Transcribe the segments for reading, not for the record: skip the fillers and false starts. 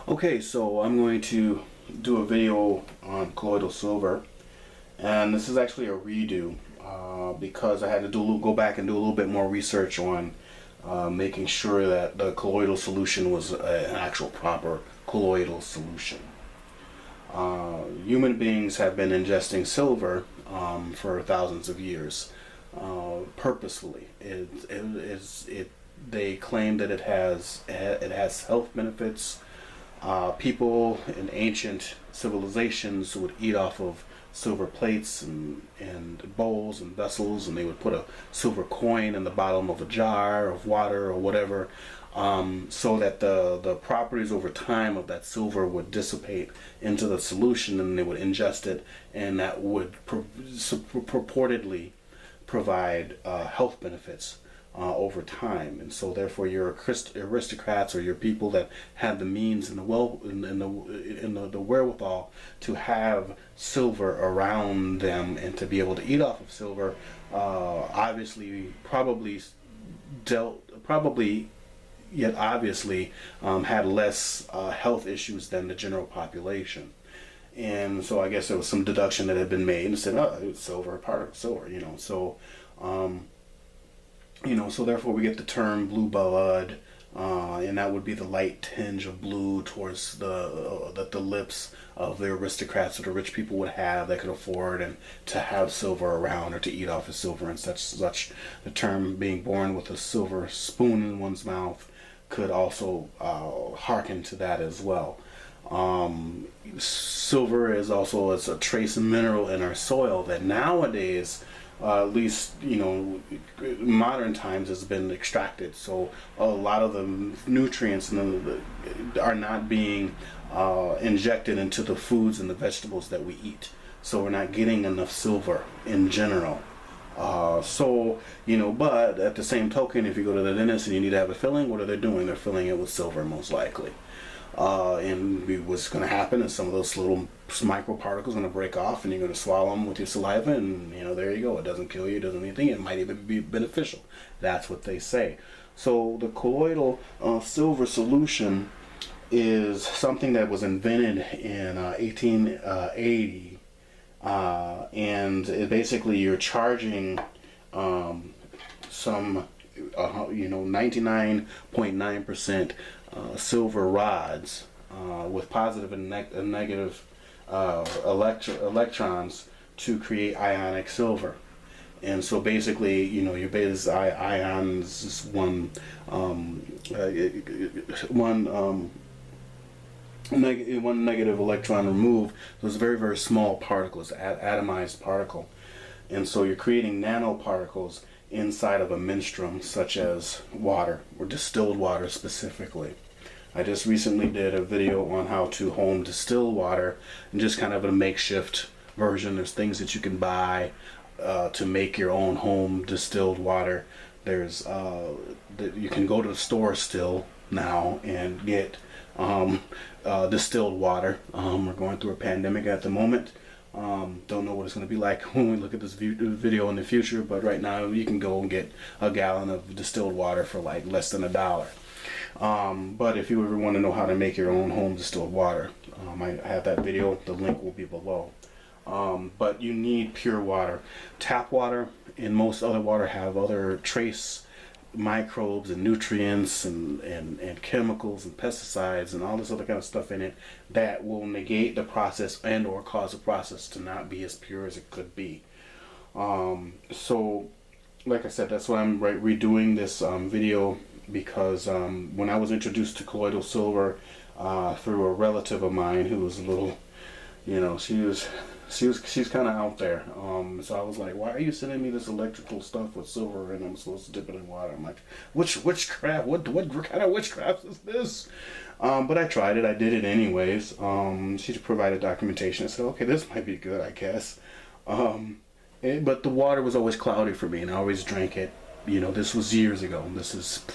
Okay, so I'm going to do a video on colloidal silver, and this is actually a redo because I had to go back and do a little bit more research on making sure that the colloidal solution was an actual proper colloidal solution. Human beings have been ingesting silver for thousands of years purposefully. They claim that it has health benefits. People in ancient civilizations would eat off of silver plates and bowls and vessels, and they would put a silver coin in the bottom of a jar of water or whatever, so that the properties over time of that silver would dissipate into the solution, and they would ingest it, and that would purportedly provide health benefits over time. And so therefore your aristocrats, or your people that had the means and the wherewithal to have silver around them and to be able to eat off of silver, obviously had less health issues than the general population. And so I guess there was some deduction that had been made and said, oh, it's silver, part of silver, so therefore we get the term blue blood, and that would be the light tinge of blue towards the lips of the aristocrats or the rich people would have that could afford and to have silver around or to eat off of silver and such. The term being born with a silver spoon in one's mouth could also hearken to that as well. Silver is also a trace mineral in our soil that nowadays, at least modern times, has been extracted. So a lot of the nutrients are not being injected into the foods and the vegetables that we eat. So we're not getting enough silver in general. But at the same token, if you go to the dentist and you need to have a filling, what are they doing? They're filling it with silver, most likely. And what's going to happen is some of those little microparticles are going to break off, and you're going to swallow them with your saliva, and there you go. It doesn't kill you, it doesn't do anything. It might even be beneficial. That's what they say. So the colloidal silver solution is something that was invented in 1880, and basically you're charging some 99.9% silver rods with positive and negative electrons to create ionic silver. And so basically, your beta ions is one negative electron removed. So it's a very, very small particle. It's an atomized particle. And so you're creating nanoparticles inside of a menstruum, such as water, or distilled water specifically. I just recently did a video on how to home distill water, and just kind of a makeshift version. There's things that you can buy to make your own home distilled water. There's you can go to the store still now and get distilled water. We're going through a pandemic at the moment. Don't know what it's going to be like when we look at this video in the future, but right now you can go and get a gallon of distilled water for like less than $1. But if you ever want to know how to make your own home distilled water, I have that video. The link will be below. But you need pure water. Tap water and most other water have other trace microbes and nutrients and chemicals and pesticides and all this other kind of stuff in it that will negate the process and or cause the process to not be as pure as it could be. So like I said, that's why I'm redoing this video, because when I was introduced to colloidal silver through a relative of mine who was a little, she's kind of out there. So I was like, why are you sending me this electrical stuff with silver and I'm supposed to dip it in water? I'm like, witchcraft? What kind of witchcraft is this? But I tried it. I did it anyways. She provided documentation. I said, okay, this might be good, I guess. But the water was always cloudy for me, and I always drank it. This was years ago. This is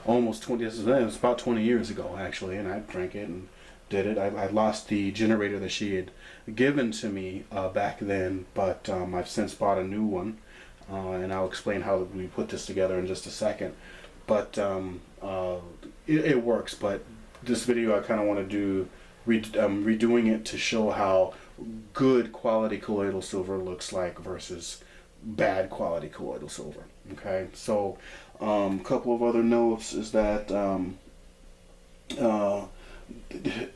almost 20. It was about 20 years ago actually, and I drank it and did it. I lost the generator that she had given to me back then, but I've since bought a new one, and I'll explain how we put this together in just a second. But it works. But this video I kind of want to do redoing it to show how good quality colloidal silver looks like versus bad quality colloidal silver. Okay, so a couple of other notes is that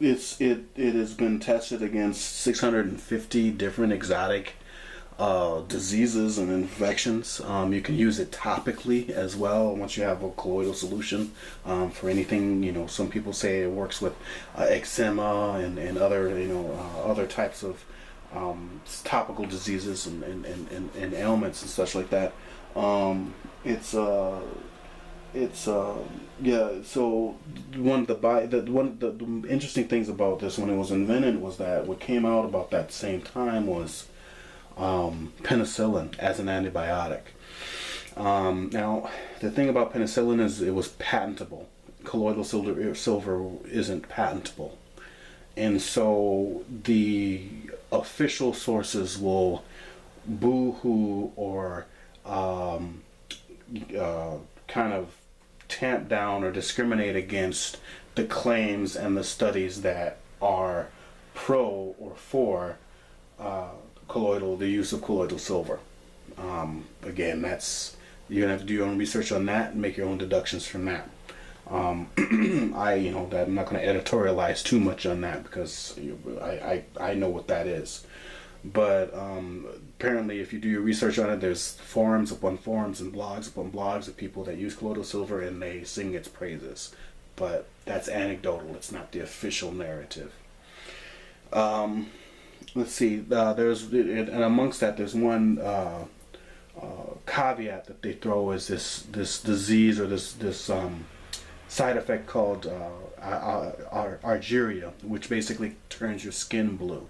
it has been tested against 650 different exotic diseases and infections. You can use it topically as well once you have a colloidal solution for anything. You know, some people say it works with eczema and other other types of topical diseases and ailments and such like that. Yeah. So one of the interesting things about this when it was invented was that what came out about that same time was penicillin as an antibiotic. Now, the thing about penicillin is it was patentable. Colloidal silver isn't patentable. And so the official sources will boo-hoo or kind of tamp down or discriminate against the claims and the studies that are pro or for the use of colloidal silver. Again, you're gonna have to do your own research on that and make your own deductions from that. I'm not going to editorialize too much on that because I know what that is. But apparently, if you do your research on it, there's forums upon forums and blogs upon blogs of people that use colloidal silver and they sing its praises. But that's anecdotal; it's not the official narrative. Let's see. And amongst that, there's one caveat that they throw is this disease or this side effect called argyria, which basically turns your skin blue.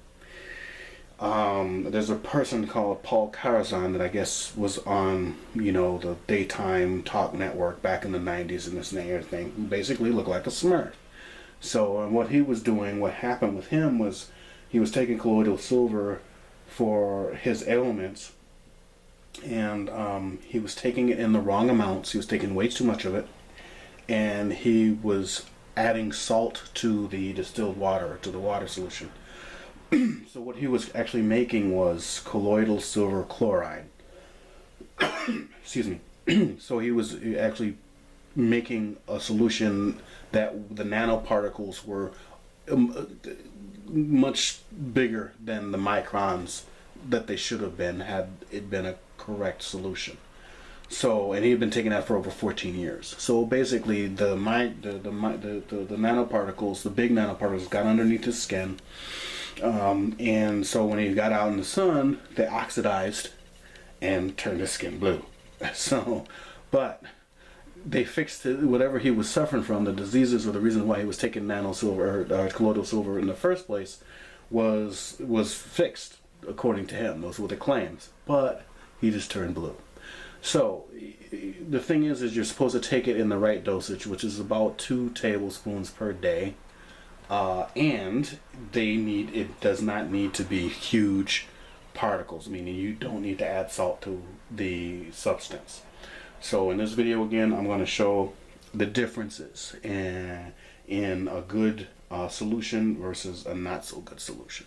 There's a person called Paul Carazon that I guess was on the daytime talk network back in the 90s and this and that thing, who basically looked like a Smurf. So what he was doing, what happened with him was he was taking colloidal silver for his ailments, and he was taking it in the wrong amounts. He was taking way too much of it, and he was adding salt to the distilled water, to the water solution. So what he was actually making was colloidal silver chloride. Excuse me. So he was actually making a solution that the nanoparticles were much bigger than the microns that they should have been had it been a correct solution. So, and he had been taking that for over 14 years. So basically, the nanoparticles, the big nanoparticles, got underneath his skin, and so when he got out in the sun, they oxidized and turned his skin blue. So, but they fixed it, whatever he was suffering from, the diseases or the reason why he was taking nano silver or colloidal silver in the first place, was fixed according to him. Those were the claims, but he just turned blue. So the thing is you're supposed to take it in the right dosage, which is about 2 tablespoons per day, and it does not need to be huge particles, meaning you don't need to add salt to the substance. So in this video again, I'm going to show the differences in a good solution versus a not so good solution.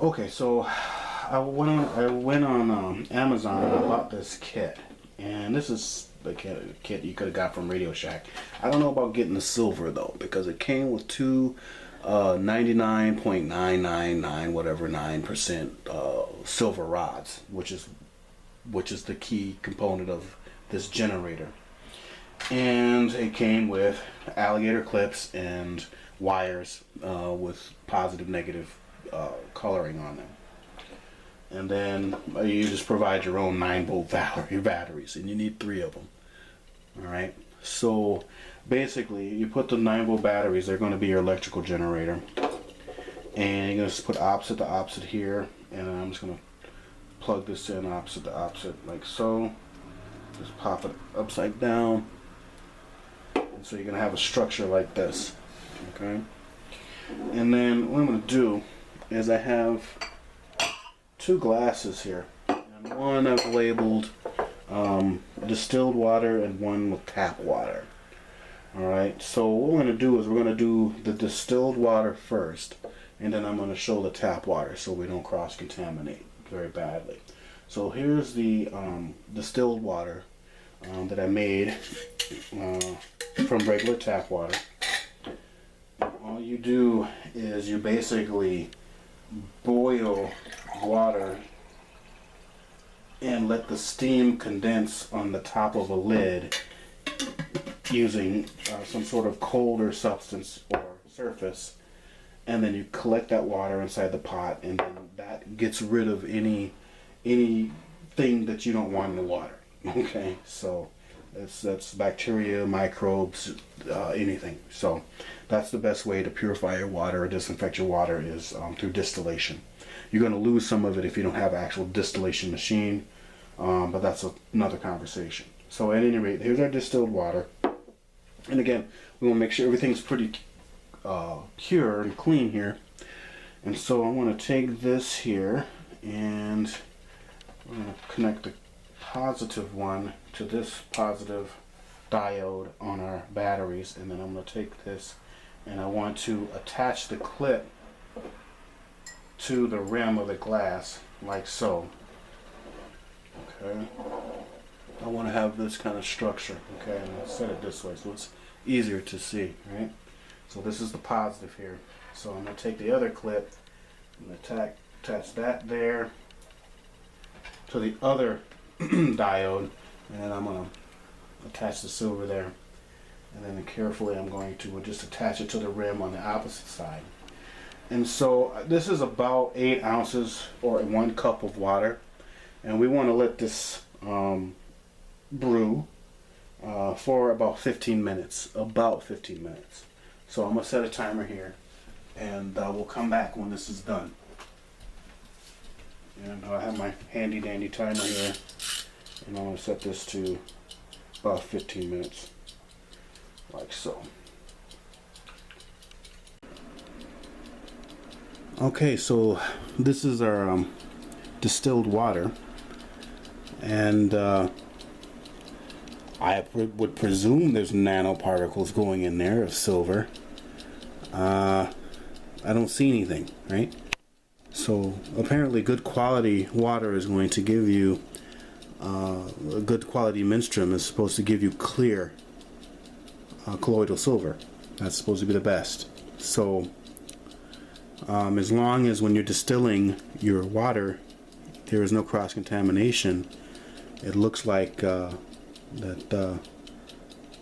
Okay, so I went on Amazon and I bought this kit, and this is the kit you could have got from Radio Shack. I don't know about getting the silver though, because it came with 2 99.999 whatever 9% silver rods, which is the key component of this generator, and it came with alligator clips and wires with positive negative coloring on them. And then you just provide your own 9-volt batteries, and you need 3 of them. Alright, so basically you put the 9-volt batteries, they're going to be your electrical generator, and you're going to put opposite to opposite here, and I'm just going to plug this in opposite to opposite like so. Just pop it upside down, and so you're going to have a structure like this. Okay, and then what I'm going to do is I have 2 glasses here, and one I've labeled distilled water and one with tap water. Alright, so what we're going to do is we're going to do the distilled water first, and then I'm going to show the tap water so we don't cross-contaminate very badly. So here's the distilled water that I made from regular tap water. All you do is you basically boil water and let the steam condense on the top of a lid using some sort of colder substance or surface, and then you collect that water inside the pot, and then that gets rid of anything that you don't want in the water. Okay, so that's bacteria, microbes, anything. So that's the best way to purify your water or disinfect your water is through distillation. You're going to lose some of it if you don't have an actual distillation machine, but that's another conversation. So at any rate, here's our distilled water. And again, we want to make sure everything's pretty pure and clean here. And so I want to take this here and I'm going to connect the positive one to this positive diode on our batteries, and then I'm going to take this and I want to attach the clip to the rim of the glass like so. Okay, I want to have this kind of structure. Okay, and I'll set it this way so it's easier to see, right? So this is the positive here. So I'm going to take the other clip and attach that there to the other diode, and then I'm going to attach the silver there, and then carefully I'm going to just attach it to the rim on the opposite side. And so this is about 8 ounces or 1 cup of water, and we want to let this brew for about 15 minutes. So I'm going to set a timer here, and we'll come back when this is done. And I have my handy dandy timer here, and I'm going to set this to about 15 minutes, like so. Okay, so this is our distilled water, and I would presume there's nanoparticles going in there of silver. I don't see anything, right? So apparently good quality water is going to give you a good quality menstruum is supposed to give you clear colloidal silver. That's supposed to be the best. So as long as when you're distilling your water there is no cross-contamination, it looks like that the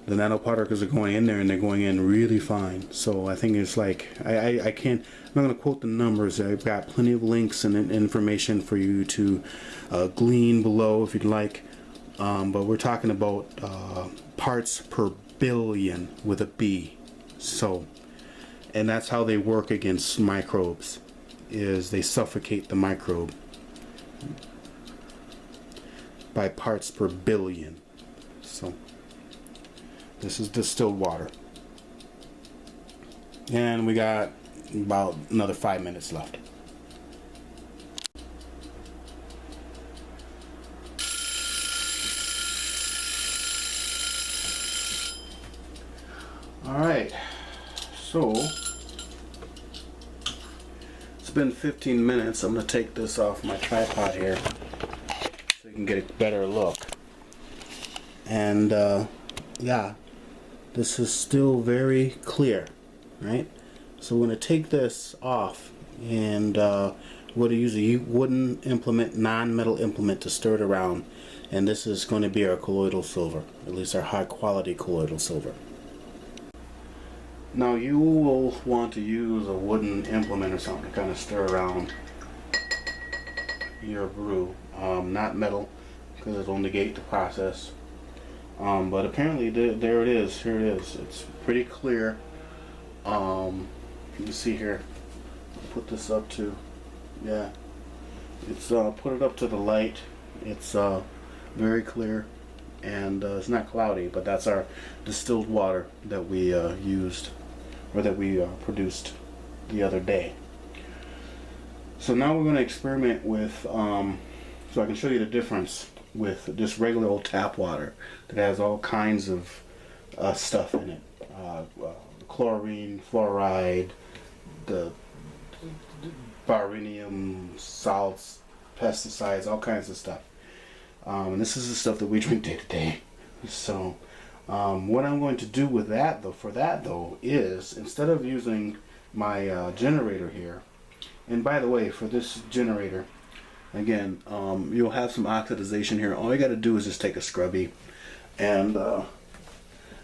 nanoparticles are going in there, and they're going in really fine. So I think it's like I can't, I'm not going to quote the numbers. I've got plenty of links and information for you to glean below if you'd like, but we're talking about parts per billion with a B. So, and that's how they work against microbes, is they suffocate the microbe by parts per billion. So this is distilled water, and we got about another 5 minutes left. Alright, so it's been 15 minutes. I'm going to take this off my tripod here so you can get a better look. And yeah, this is still very clear, right? So we're going to take this off, and we're going to use a wooden implement, non-metal implement, to stir it around, and this is going to be our colloidal silver, at least our high quality colloidal silver. Now you will want to use a wooden implement or something to kind of stir around your brew, not metal, because it'll negate the process. But apparently there it is. Here it is. It's pretty clear. You can see here. I'll put this up to, yeah. It's put it up to the light. It's very clear, and it's not cloudy. But that's our distilled water that we used, or that we produced the other day. So now we're going to experiment with, so I can show you the difference with just regular old tap water that has all kinds of stuff in it. chlorine, fluoride, the barium salts, pesticides, all kinds of stuff. And this is the stuff that we drink day to day. So what I'm going to do with that though, is instead of using my generator here, and by the way, for this generator, again, you'll have some oxidization here. All you got to do is just take a scrubby and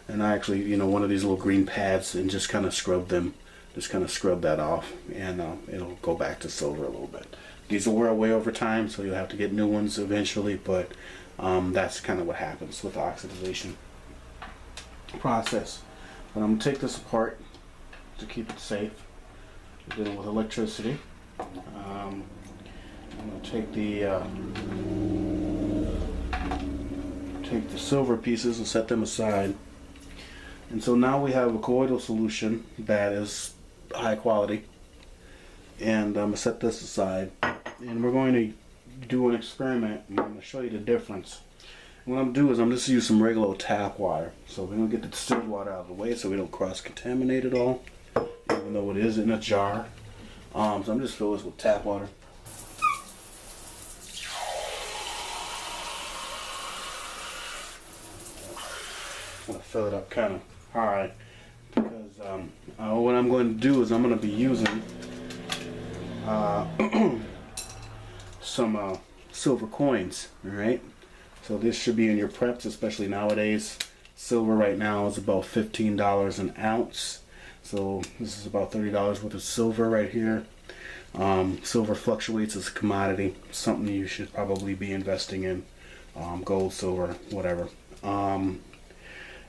actually, you know, one of these little green pads and just kind of scrub them. Just kind of scrub that off, and it'll go back to silver a little bit. These will wear away over time, so you'll have to get new ones eventually, but that's kind of what happens with the oxidization process. But I'm going to take this apart to keep it safe. We're dealing with electricity. I'm going to take the silver pieces and set them aside. And so now we have a colloidal solution that is high quality. And I'm going to set this aside. And we're going to do an experiment. I'm going to show you the difference. And what I'm going to do is I'm just use some regular tap water. So we're going to get the distilled water out of the way so we don't cross-contaminate it all, even though it is in a jar. So I'm just filling this with tap water. I'm going to fill it up kind of high because what I'm going to do is I'm going to be using some silver coins. All right, so this should be in your preps, especially nowadays. Silver right now is about $15 an ounce, so this is about $30 worth of silver right here. Silver fluctuates as a commodity, something you should probably be investing in. Gold, silver, whatever.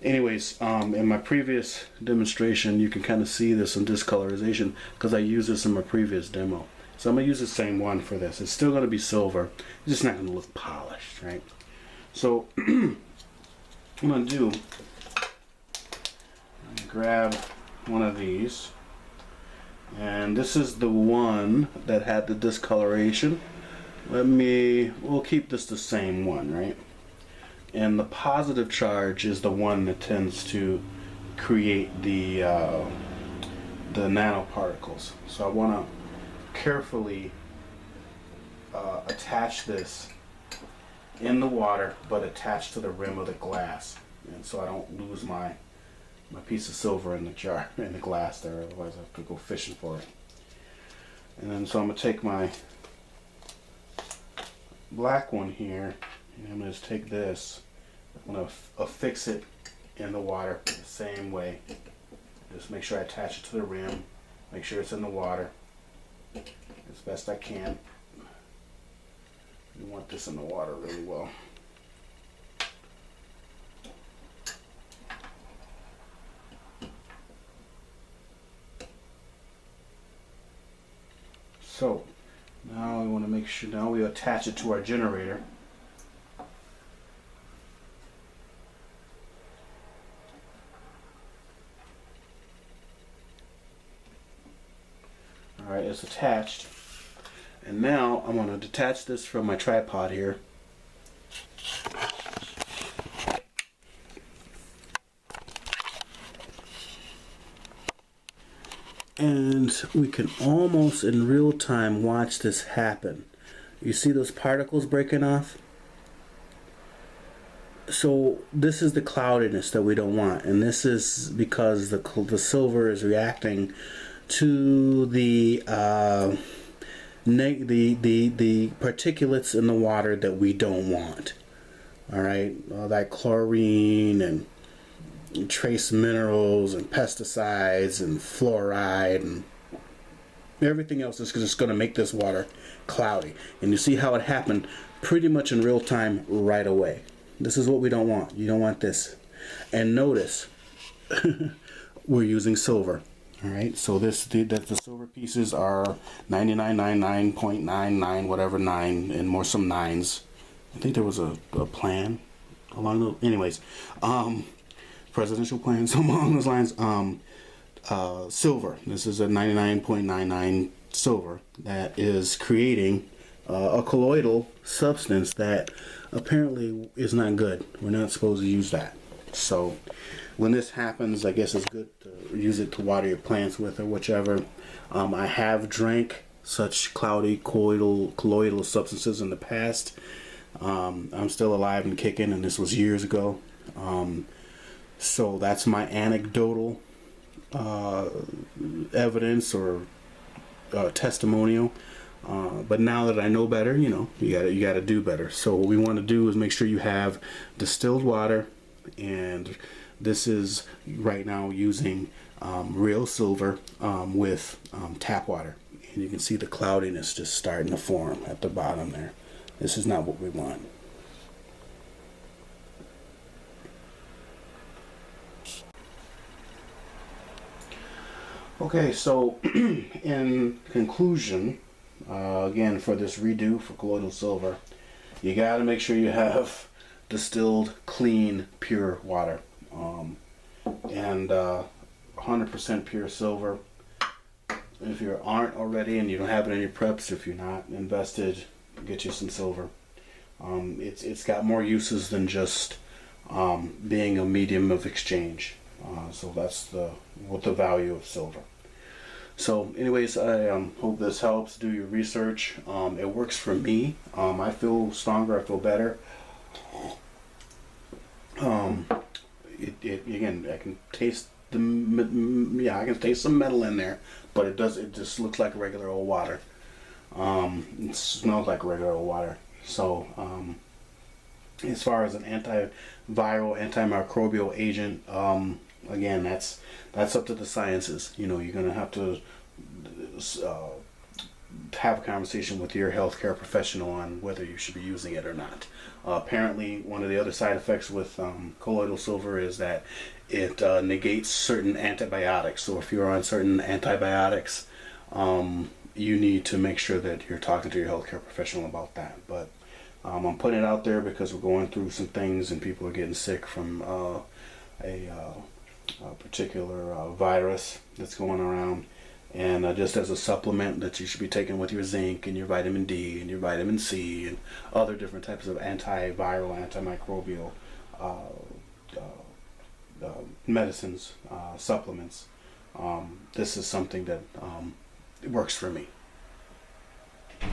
Anyways, in my previous demonstration, you can kind of see there's some discolorization because I used this in my previous demo. So I'm going to use the same one for this. It's still going to be silver. It's just not going to look polished, right? So what I'm going to do, I'm going to grab one of these. And this is the one that had the discoloration. We'll keep this the same one, right? And the positive charge is the one that tends to create the nanoparticles. So I want to carefully attach this in the water, but attached to the rim of the glass, and so I don't lose my piece of silver in the jar, in the glass there, otherwise I have to go fishing for it. And then so I'm going to take my black one here, and I'm going to just take this, I'm going to affix it in the water the same way. Just make sure I attach it to the rim, make sure it's in the water as best I can. You want this in the water really well. So now we want to make sure, now we attach it to our generator. Alright, it's attached. And now I'm going to detach this from my tripod here. And we can almost in real time watch this happen. You see those particles breaking off? So this is the cloudiness that we don't want, and this is because the silver is reacting to the particulates in the water that we don't want. All right, all that chlorine and trace minerals and pesticides and fluoride and everything else is just going to make this water cloudy. And you see how it happened pretty much in real time right away. This is what we don't want. You don't want this. And notice we're using silver. All right, so the silver pieces are 99.99 whatever 9 and more some 9s. I think there was a plan along those. Anyways, presidential plans along those lines. Silver. This is a 99.99 silver that is creating a colloidal substance that apparently is not good. We're not supposed to use that. So when this happens, I guess it's good to use it to water your plants with or whichever. I have drank such cloudy colloidal substances in the past. I'm still alive and kicking, and this was years ago. So that's my anecdotal evidence or testimonial. But now that I know better, you know, you gotta do better. So what we want to do is make sure you have distilled water, and this is right now using real silver with tap water. And you can see the cloudiness just starting to form at the bottom there. This is not what we want. Okay, so in conclusion, again, for this redo for colloidal silver, you got to make sure you have distilled, clean, pure water, and 100% pure silver. If you aren't already and you don't have it in your preps, if you're not invested, get you some silver. It's got more uses than just being a medium of exchange. So that's what the value of silver. So anyways, I hope this helps. Do your research. It works for me. I feel stronger. I feel better. Again, I can taste I can taste some metal in there, but it just looks like regular old water. It smells like regular old water. So as far as an antiviral, antimicrobial agent, again, that's up to the sciences. You know, you're gonna have to have a conversation with your healthcare professional on whether you should be using it or not. Apparently, one of the other side effects with colloidal silver is that it negates certain antibiotics. So if you're on certain antibiotics, you need to make sure that you're talking to your healthcare professional about that. But I'm putting it out there because we're going through some things and people are getting sick from a particular virus that's going around. And just as a supplement that you should be taking with your zinc and your vitamin D and your vitamin C and other different types of antiviral, antimicrobial medicines, supplements. This is something that works for me.